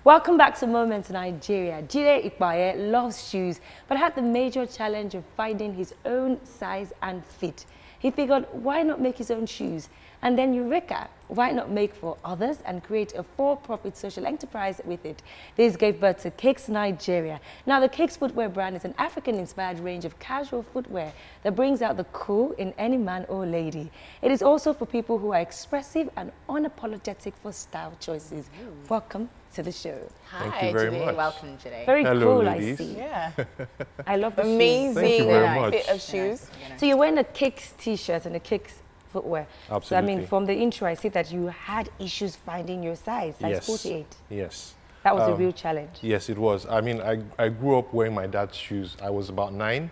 Welcome back to Moments Nigeria. Jide Ipaye loves shoes, but had the major challenge of finding his own size and fit. He figured, why not make his own shoes? And then Eureka, why not make for others and create a for-profit social enterprise with it? This gave birth to Keexs Nigeria. Now, the Keexs footwear brand is an African-inspired range of casual footwear that brings out the cool in any man or lady. It is also for people who are expressive and unapologetic for style choices. Welcome to the show. Hi, Thank you very much. Welcome, Jide. Very Hello, cool, ladies. I see. Yeah. I love the Amazing shoes. Thank you very much. fit of shoes. So you're wearing a Keexs t-shirt and a Keexs footwear. Absolutely. So I mean, from the intro, I see that you had issues finding your size 48. Yes. That was a real challenge. Yes, it was. I mean, I grew up wearing my dad's shoes. I was about 9,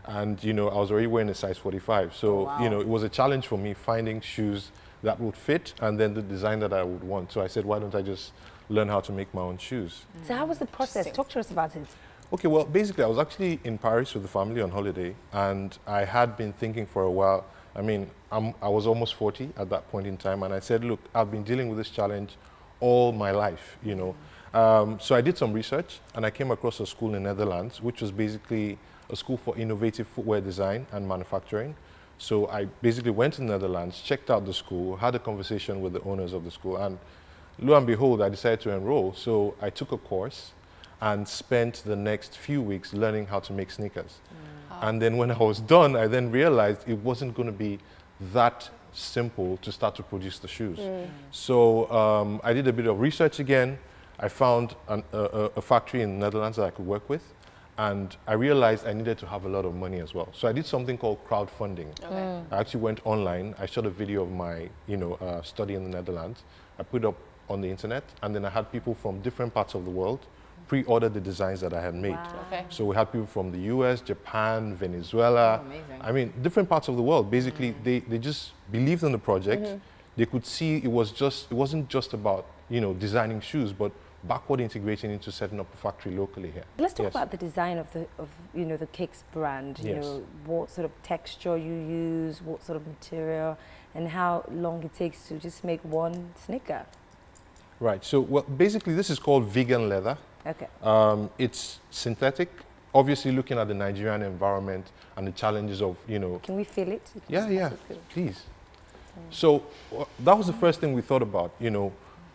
and I was already wearing a size 45. So wow. it was a challenge for me finding shoes that would fit and then the design that I would want. So I said, why don't I just learn how to make my own shoes? So how was the process? Talk to us about it. Okay, well, basically, I was actually in Paris with the family on holiday, and I had been thinking for a while. I mean, I was almost 40 at that point in time, and I said, look, I've been dealing with this challenge all my life, So I did some research, and I came across a school in the Netherlands, which was basically a school for innovative footwear design and manufacturing. So I basically went to the Netherlands, checked out the school, had a conversation with the owners of the school, and lo and behold, I decided to enroll. So I took a course and spent the next few weeks learning how to make sneakers. And then when I was done, I then realized it wasn't going to be that simple to start to produce the shoes. So I did a bit of research again. I found a factory in the Netherlands that I could work with. And I realized I needed to have a lot of money as well. So I did something called crowdfunding. Okay. I actually went online. I shot a video of my study in the Netherlands. I put it up on the internet, and then I had people from different parts of the world pre-order the designs that I had made. Wow. Okay. So we had people from the US, Japan, Venezuela. Oh, amazing. I mean, different parts of the world. Basically, they just believed in the project. They could see it wasn't just about designing shoes, but backward integrating into setting up a factory locally here. Let's talk about the design of the Keexs brand. Yes. What sort of texture you use, what sort of material, and how long it takes to just make one sneaker. Right. So, well, basically, this is called vegan leather. Okay. It's synthetic. Obviously, looking at the Nigerian environment and the challenges of Can we feel it? Yeah, please. So that was the first thing we thought about.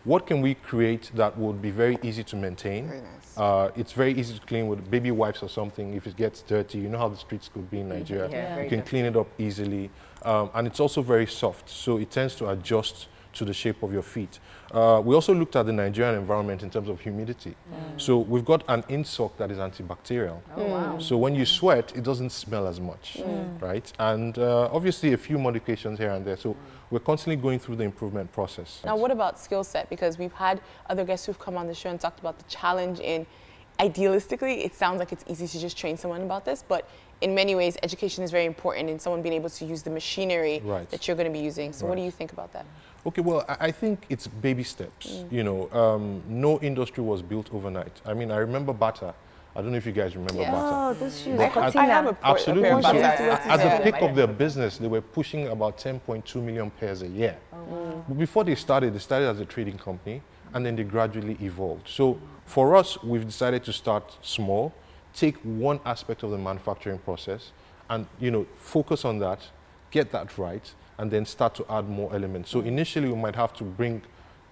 What can we create that would be very easy to maintain? Very nice. It's very easy to clean with baby wipes or something. If it gets dirty, you know how the streets could be in Nigeria. Yeah, you can clean it up easily. And it's also very soft, so it tends to adjust to the shape of your feet. We also looked at the Nigerian environment in terms of humidity. So we've got an insock that is antibacterial. Oh, wow. So when you sweat, it doesn't smell as much, right? And obviously a few modifications here and there. So we're constantly going through the improvement process. Now, what about skill set? Because we've had other guests who've come on the show and talked about the challenge in, idealistically, it sounds like it's easy to just train someone about this, but in many ways, education is very important in someone being able to use the machinery that you're going to be using. So what do you think about that? Okay, well, I think it's baby steps. No industry was built overnight. I mean, I remember Bata. I don't know if you guys remember Bata. Oh, those shoes. I have a Absolutely. pair of So Bata. at the peak of their business, they were pushing about 10.2 million pairs a year. But before they started as a trading company, and then they gradually evolved. So for us, we've decided to start small, take one aspect of the manufacturing process, and focus on that, get that right, and then start to add more elements. So initially, we might have to bring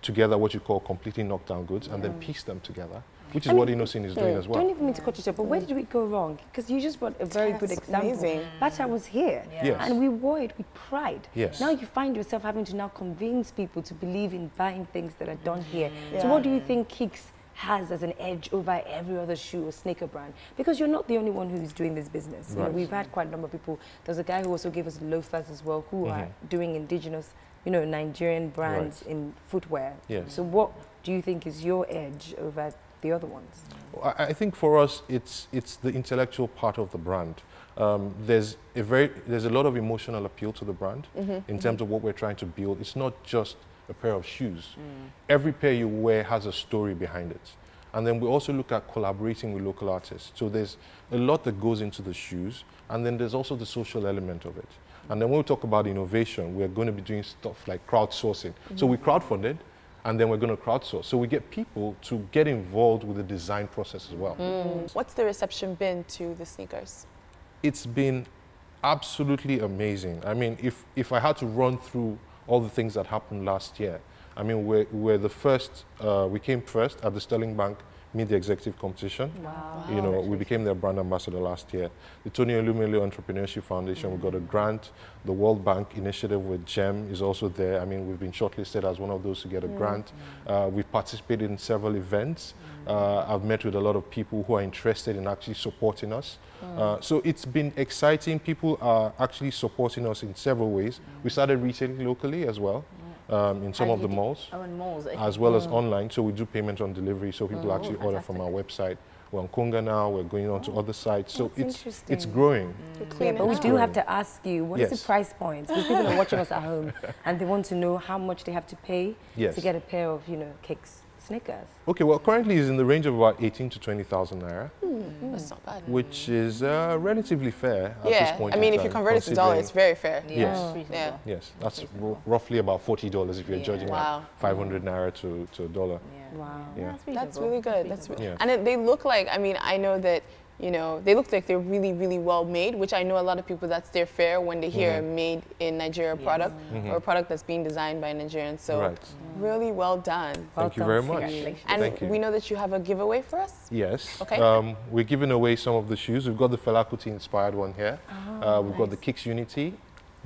together what you call completely knocked down goods, and then piece them together, which is what Innocent is doing as well. Don't even mean to cut you short, but where did we go wrong? Because you just brought a very good example. Amazing. Bata was here, Yes. and we wore it with pride. Yes. Now you find yourself having to now convince people to believe in buying things that are done here. So what do you think Keexs has as an edge over every other shoe or sneaker brand? Because you're not the only one who's doing this business. We've had quite a number of people. There's a guy who also gave us loafers as well, who are doing indigenous, Nigerian brands in footwear. Yes. So what do you think is your edge over the other ones? I think for us, it's the intellectual part of the brand. There's a lot of emotional appeal to the brand in terms of what we're trying to build. It's not just a pair of shoes. Every pair you wear has a story behind it. And then we also look at collaborating with local artists. So there's a lot that goes into the shoes, and then there's also the social element of it. And then when we talk about innovation, we're going to be doing stuff like crowdsourcing. So we crowdfunded, and then we're going to crowdsource. So we get people to get involved with the design process as well. What's the reception been to the sneakers? It's been absolutely amazing. I mean, if I had to run through all the things that happened last year, I mean, we're the first, we came first at the Sterling Bank Media Executive Competition. Wow. You know, we became their brand ambassador last year. The Tony Elumelu Entrepreneurship Foundation, we got a grant. The World Bank initiative with GEM is also there. I mean, we've been shortlisted as one of those to get a grant. We've participated in several events. I've met with a lot of people who are interested in actually supporting us. So it's been exciting. People are actually supporting us in several ways. We started retailing locally as well. In some of the malls, as well as online. So we do payment on delivery, so people actually order from our website. We're on Konga now, we're going on to other sites. So it's growing. Yeah, but we do have to ask you, what is the price point? Because people are watching us at home and they want to know how much they have to pay to get a pair of, you know, Keexs sneakers. Okay, well, currently it's in the range of about 18 to 20,000 naira. That's not bad. Which is relatively fair at this point. I mean, if you convert it to dollar, it's very fair. Yes, that's roughly about $40 if you're judging at 500 naira to a dollar. Wow. Yeah. That's really good. And they look like, I mean, I know that, you know, they look like they're really, really well made, which I know a lot of people, that's their fare when they hear a made in Nigeria product or a product that's being designed by Nigerians. So really well done. Thank you very much. And we know that you have a giveaway for us? Yes. Okay. We're giving away some of the shoes. We've got the Fela Kuti inspired one here. We've got the Keexs Unity,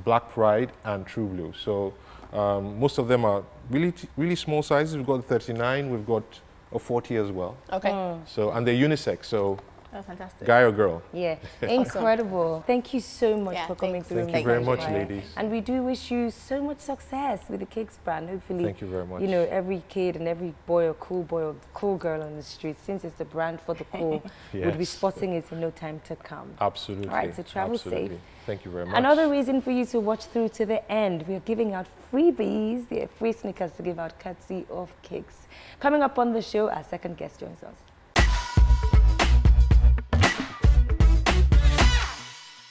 Black Pride, and True Blue. So most of them are really small sizes. We've got the 39, we've got a 40 as well. Okay. So, and they're unisex, so that's fantastic. Guy or girl. Yeah, incredible. Thank you so much for coming through. Thank you very much, ladies. And we do wish you so much success with the Keexs brand. Hopefully, thank you very much. You know, every kid and every boy or cool girl on the street, since it's the brand for the cool, would be spotting it in no time to come. Absolutely. All right, so travel safe. Thank you very much. Another reason for you to watch through to the end, we are giving out freebies. They are free sneakers to give out courtesy of Keexs. Coming up on the show, our second guest joins us.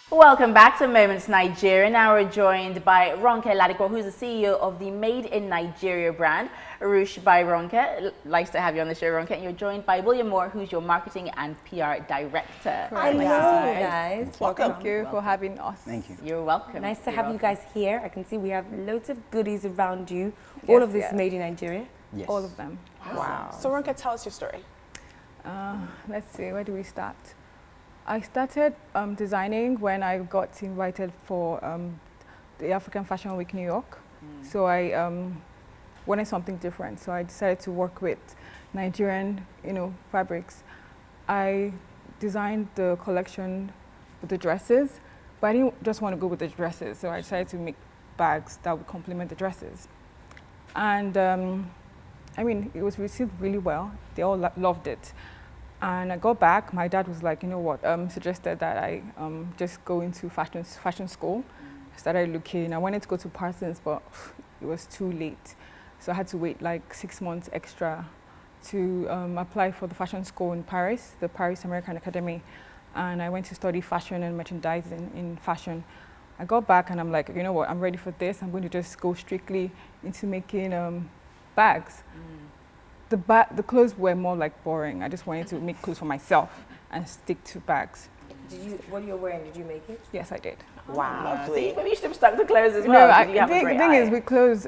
Welcome back to Moments Nigeria. Now we're joined by Ronke Ladipo, who's the CEO of the Made in Nigeria brand, Ruch by Ronke. Nice to have you on the show, Ronke. And you're joined by William Moore, who's your marketing and PR director. Hello, guys. Welcome. Thank you for having us. Thank you. You're welcome. Nice to have you guys here. I can see we have loads of goodies around you. All of this made in Nigeria? Yes. All of them. Wow. So Ronke, tell us your story. Let's see, where do we start? I started designing when I got invited for the African Fashion Week New York. So I wanted something different. So I decided to work with Nigerian, fabrics. I designed the collection with the dresses, but I didn't just want to go with the dresses. So I decided to make bags that would complement the dresses. And I mean, it was received really well. They all loved it. And I got back, my dad was like, you know what, suggested that I just go into fashion school. I started looking. I wanted to go to Parsons, but it was too late. So I had to wait like 6 months extra to apply for the fashion school in Paris, the Paris American Academy. And I went to study fashion and merchandising in fashion. I got back and I'm like, you know what, I'm ready for this. I'm going to just go strictly into making bags. The clothes were more like boring. I just wanted to make clothes for myself and stick to bags. What you're wearing, did you make it? Yes, I did. Wow. Lovely. Maybe you should have stuck to clothes as well. No, the thing is with clothes,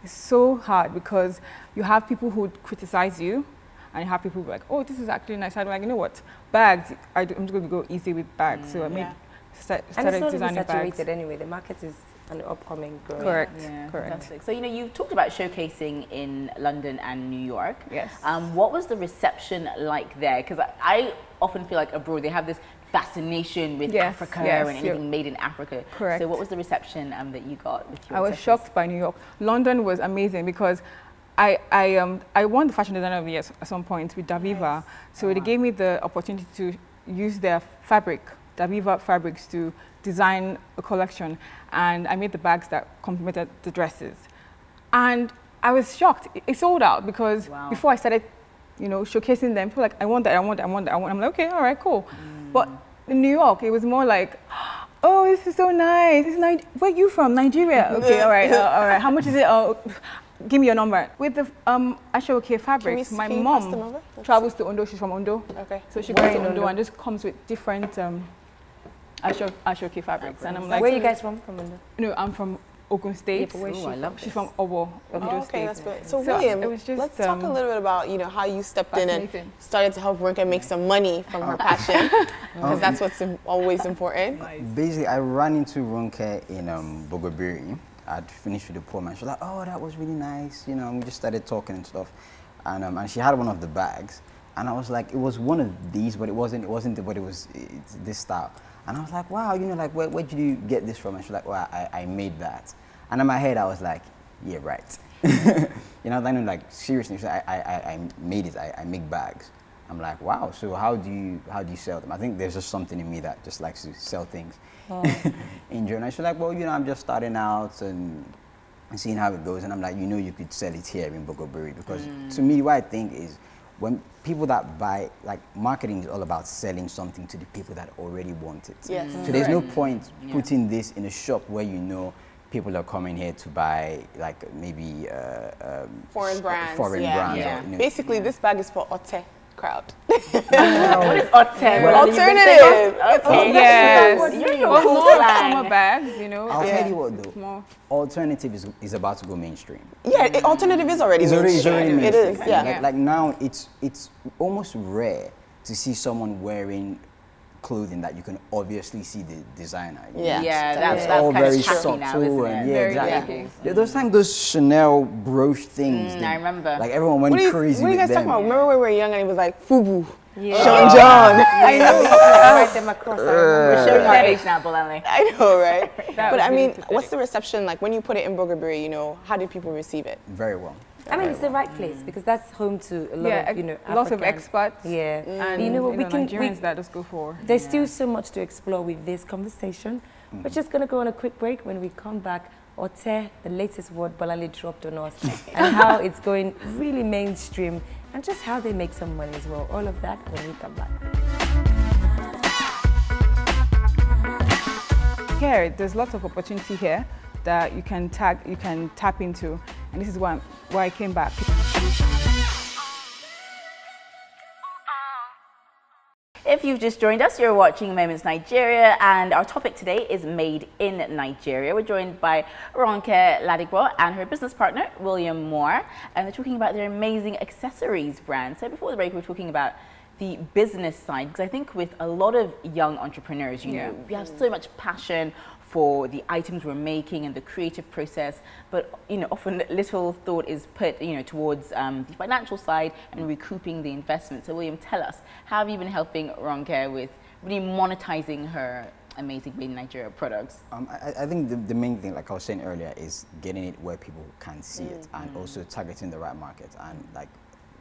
it's so hard because you have people who criticize you and you have people who are like, oh, this is actually nice. I'm like, you know what, bags, I'm just going to go easy with bags. So I started designing bags. Saturated anyway. The market is an upcoming growth. Correct. Yeah, correct. Fantastic. So, you talked about showcasing in London and New York. Yes. What was the reception like there? Because I often feel like abroad they have this fascination with Africa and anything made in Africa. Correct. So what was the reception that you got with your I was shocked by New York. London was amazing because I won the Fashion Designer of the Year at some point with Daviva. Nice. So they gave me the opportunity to use their fabric, Daviva fabrics, to design a collection, and I made the bags that complemented the dresses. And I was shocked. It sold out because before I started, showcasing them, people were like, I want that, I want that, I want that, I want. I'm like, okay, all right, cool. But in New York, it was more like, oh, this is so nice. Where are you from? Nigeria. Okay, all right, all right. How much is it? give me your number. With the Ashoke fabrics, my mom travels to Ondo. She's from Ondo. Okay. So she goes to Ondo and just comes with different Ashoke fabrics. And I'm like, where are you guys from Ondo? No, I'm from Ogun State. Yeah, I love She's from Owo, Ondo State. Okay, that's good. So William, it was just, let's talk a little bit about, how you stepped in and started to help Ronke make some money from her passion, because that's what's always important. Nice. Basically, I ran into Ronke in Bogobiri. I'd finished with the poem, and she was like, "Oh, that was really nice." We just started talking and stuff, and she had one of the bags, and I was like, it was one of these, but it wasn't, but it's this style. And I was like, wow, like, where did you get this from? And she's like, well, I made that. And in my head, I was like, yeah, right. Like, seriously, I made it, I make bags. I'm like, wow, so how do you sell them? I think there's just something in me that just likes to sell things in general. And she's like, well, I'm just starting out and seeing how it goes. And I'm like, you could sell it here in Bogobiri, because to me, what I think is, when people that buy, like, marketing is all about selling something to the people that already want it. Yes. So there's no point putting this in a shop where people are coming here to buy, like, maybe foreign brands. Yeah. Or, basically, this bag is for Ote crowd. What is Ote? Alternative. Okay. Yes. Summer bags, I'll tell you what though. Alternative is about to go mainstream. Yeah, alternative is already mainstream. It is. Yeah. Like now, it's almost rare to see someone wearing clothing that you can obviously see the designer. That's all kind very of tacky subtle now, isn't it? exactly. Those times, those Chanel brooch things. I remember. Like, everyone went crazy. What are you guys with talking them. about? Remember when we were young and it was like FUBU. Yeah. Sean John. I know. Write them across. We're showing our age now, Bolanle. I know, right? But I mean, really what's the reception like when you put it in Bogobiri? How did people receive it? Very well. I mean, it's the right place because that's home to a lot of, lots of African, experts. Yeah. And Nigerians that just go for. There's still so much to explore with this conversation. We're just going to go on a quick break. When we come back, Ote, the latest word Bolanle dropped on us, and how it's going really mainstream, and just how they make some money as well. All of that when we come back. Here, there's lots of opportunity here that you can tap into, and this is why I came back. If you've just joined us, you're watching Moments Nigeria, and our topic today is Made in Nigeria. We're joined by Ronke Ladipo and her business partner, William Moore, and they're talking about their amazing accessories brand. So before the break, we're talking about the business side, because I think with a lot of young entrepreneurs, you know, we have so much passion for the items we're making and the creative process, but often little thought is put towards the financial side and recouping the investment. So William, tell us, how have you been helping Ronke with really monetizing her amazing Made in Nigeria products? I think the main thing, like I was saying earlier, is getting it where people can see it, and also targeting the right market. And like,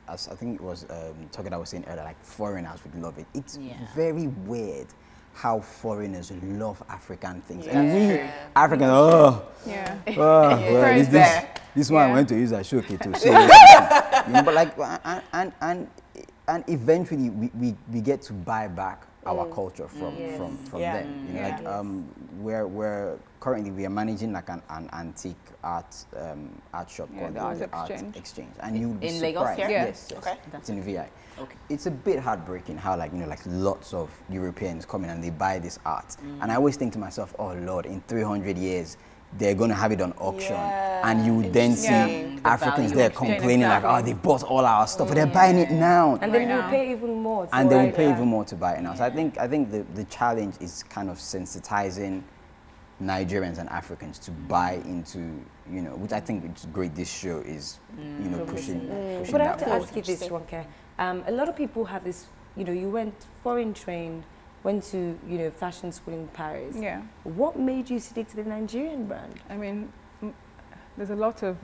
as I think it was talking I was saying earlier, like, foreigners would love it. It's very weird how foreigners love African things. And we Africans, this one went to use a shoke too. So, but like, and eventually we get to buy back our culture from them. We're currently we are managing like an antique art shop called the Art Exchange, and you would be in surprised. Lagos here. Yes, it's in VI. Okay. It's a bit heartbreaking how like lots of Europeans come in and they buy this art, and I always think to myself, oh Lord, in 300 years they're going to have it on auction, and you would then see Africans there complaining like, oh, they bought all our stuff, but they're buying it now, and then they'll pay even more. And they will pay even more to buy it now. So I think the challenge is kind of sensitizing Nigerians and Africans to buy into, which I think it's great. This show is, pushing But I that have to forward. ask you this, Ronke. A lot of people have this, you went foreign trained, went to, fashion school in Paris. Yeah. What made you stick to the Nigerian brand? I mean, there's a lot of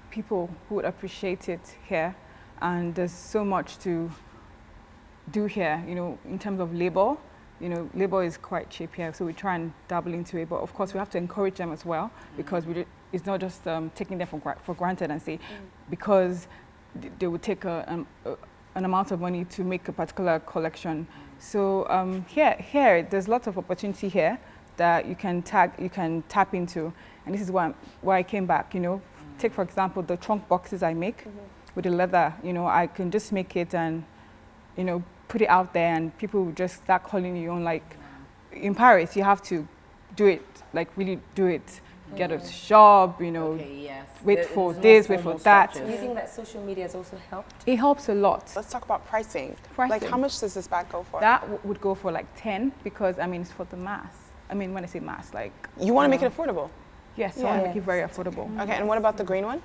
people who would appreciate it here, and there's so much to do here, in terms of labor. Labor is quite cheap here, so we try and dabble into it. But of course, we have to encourage them as well, because it's not just taking them for granted and say, because they would take an amount of money to make a particular collection. So here, there's lots of opportunity here that you can tap into, and this is why I came back. Take, for example, the trunk boxes I make with the leather. You know, I can just make it and, you know, put it out there and people will just start calling you on. Like, in Paris, you have to do it, like really do it. Get a job, you know, wait for this, wait for that. Do you think that social media has also helped? It helps a lot. Let's talk about pricing. Pricing. Like, how much does this bag go for? That would go for like 10 because, I mean, it's for the mass. I mean, when I say mass, like... You want to make it affordable? Yes, I want to make it very affordable. Okay, and what about the green one?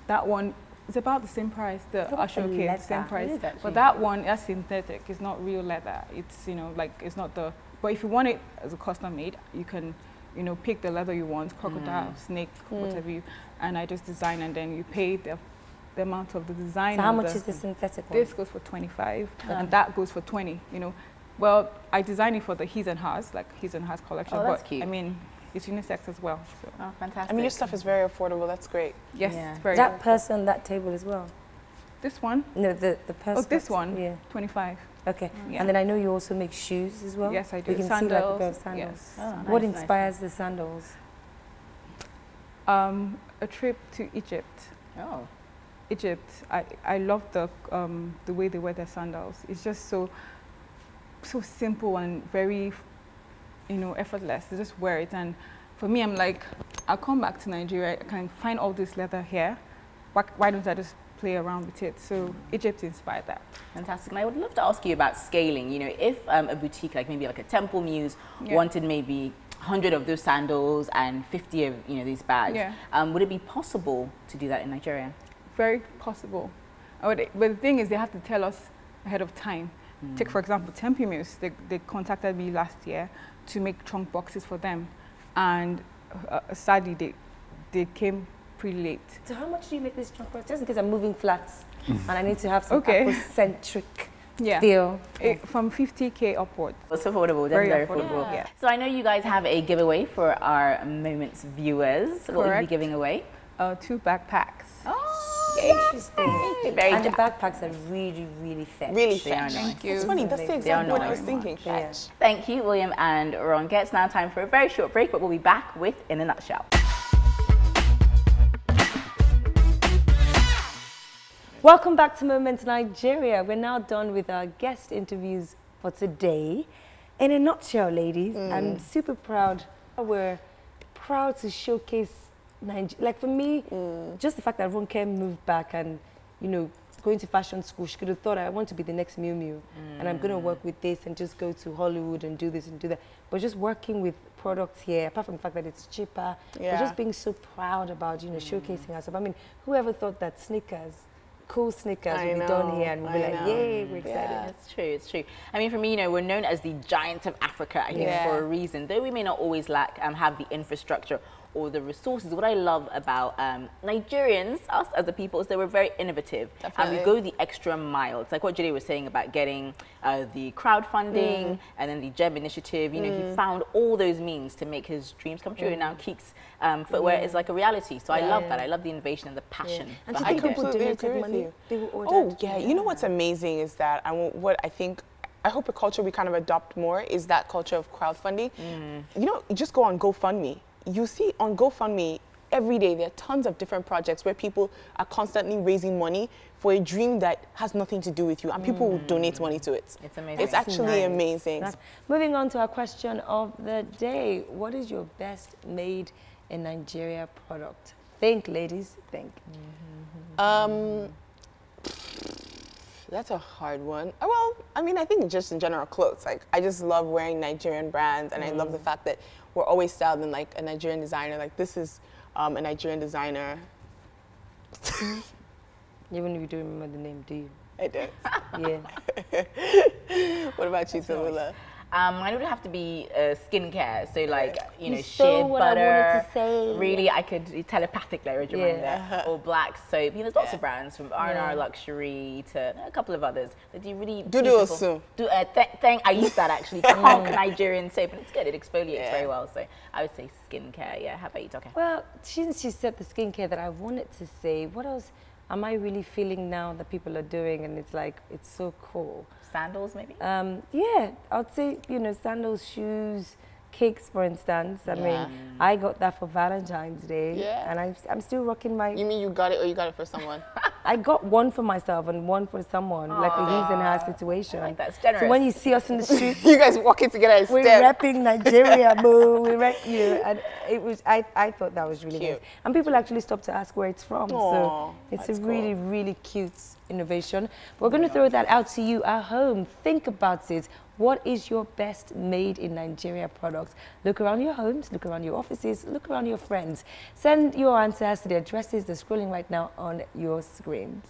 That one is about the same price, the Usher case, same price. But that one, that's synthetic. It's not real leather. It's, you know, like, it's not the... But if you want it as a custom made, you can, you know, pick the leather you want, crocodile, snake, whatever you... And I just design and then you pay the amount of the design. So how much is the synthetic one? This goes for 25 and that goes for 20, you know. Well, I designed it for the his and hers, like his and hers collection. Oh, that's but cute. I mean, it's unisex as well. So. Oh, fantastic. I mean, your stuff is very affordable. That's great. Yes, Yeah. it's very That person, that table as well? This one? No, the person. Oh, this one? Yeah. 25. Okay. Yeah. And then I know you also make shoes as well? Yes, I do. We can Sandals. see like a pair of sandals. Yes. Oh, What nice, inspires the sandals? A trip to Egypt. Oh. Egypt. I love the way they wear their sandals. It's just so simple and very, you know, effortless. They just wear it. And for me, I'm like, I'll come back to Nigeria. I can find all this leather here. Why don't I just play around with it? So Egypt inspired that. Fantastic. And I would love to ask you about scaling. You know, if a boutique, like maybe like a Temple Muse, wanted maybe 100 of those sandals and 50 of, you know, these bags, would it be possible to do that in Nigeria? Very possible. But the thing is, they have to tell us ahead of time. Take, for example, Temple Muse. They contacted me last year to make trunk boxes for them. And sadly, they came pretty late. So how much do you make this trunk box? Just in case I'm moving flats and I need to have some Afrocentric feel. From 50K upwards. It's affordable, Very definitely affordable. affordable. Yeah. So I know you guys have a giveaway for our Moments viewers. What will you be giving away? 2 backpacks. Oh, interesting. Very and the backpacks are really, really fetch. Really They are fetch. nice. Thank you. It's funny, that's the exact one I was thinking. Fetch. Thank you, William and Ronke. It's now time for a very short break, but we'll be back with In a Nutshell. Welcome back to Moments Nigeria. We're now done with our guest interviews for today. In a nutshell, ladies, I'm super proud. We're proud to showcase Nigeria. Like for me, just the fact that Ronke moved back and, you know, going to fashion school, she could have thought, I want to be the next Miu Miu and I'm going to work with this and just go to Hollywood and do this and do that. But just working with products here, apart from the fact that it's cheaper, but just being so proud about, you know, showcasing ourselves. I mean, whoever thought that sneakers, cool sneakers would be done here and we'll be like, yay, we're excited. Yeah, it's true, it's true. I mean, for me, you know, we're known as the giant of Africa, I think, for a reason. Though we may not always have the infrastructure or the resources, what I love about Nigerians, us as a people, is that we're very innovative. And we go the extra mile. It's like what Jide was saying about getting the crowdfunding and then the GEM initiative. You know, he found all those means to make his dreams come true. And now Keexs footwear is like a reality. So I love that. I love the innovation and the passion. And to think people donated money, people ordered. Oh, yeah. You know what's amazing is that, I hope a culture we kind of adopt more is that culture of crowdfunding. You know, you just go on GoFundMe. You see on GoFundMe every day there are tons of different projects where people are constantly raising money for a dream that has nothing to do with you, and people will donate money to it. It's amazing. It's actually amazing. Moving on to our question of the day. What is your best made in Nigeria product? Think, ladies, think. That's a hard one. Well, I mean, I think just in general clothes. Like, I just love wearing Nigerian brands, and I love the fact that we're always styled in like a Nigerian designer. Like, this is a Nigerian designer. Even if you don't remember the name, do you? I do. Yeah. What about you, Tamula? Mine would have to be skincare. So like, you know, You shea stole what I butter. wanted to say. Really, I could telepathically read your mind there. Or black soap. You know, there's lots of brands from R&R Luxury to a couple of others that do really beautiful. I use that actually. Conk Nigerian soap, and it's good. It exfoliates very well. So I would say skincare. Yeah. How about you, Toke? Well, since she said the skincare that I wanted to say, what else am I really feeling now that people are doing? And it's like, it's so cool. Sandals, maybe? Yeah, I'd say, you know, sandals, shoes, Keexs, for instance. I mean, I got that for Valentine's Day, and I'm still rocking my... You mean you got it or you got it for someone? I got one for myself and one for someone, like a his and her situation. Like that's generous. So when you see us in the streets, You guys walking together, we're repping Nigeria, boo. We rep you, and it was. I thought that was really nice. And people actually stopped to ask where it's from. So it's a really, really cute innovation. We're going to throw that out to you at home. Think about it. What is your best made in Nigeria product? Look around your homes, look around your offices, look around your friends. Send your answers to the addresses that's scrolling right now on your screens.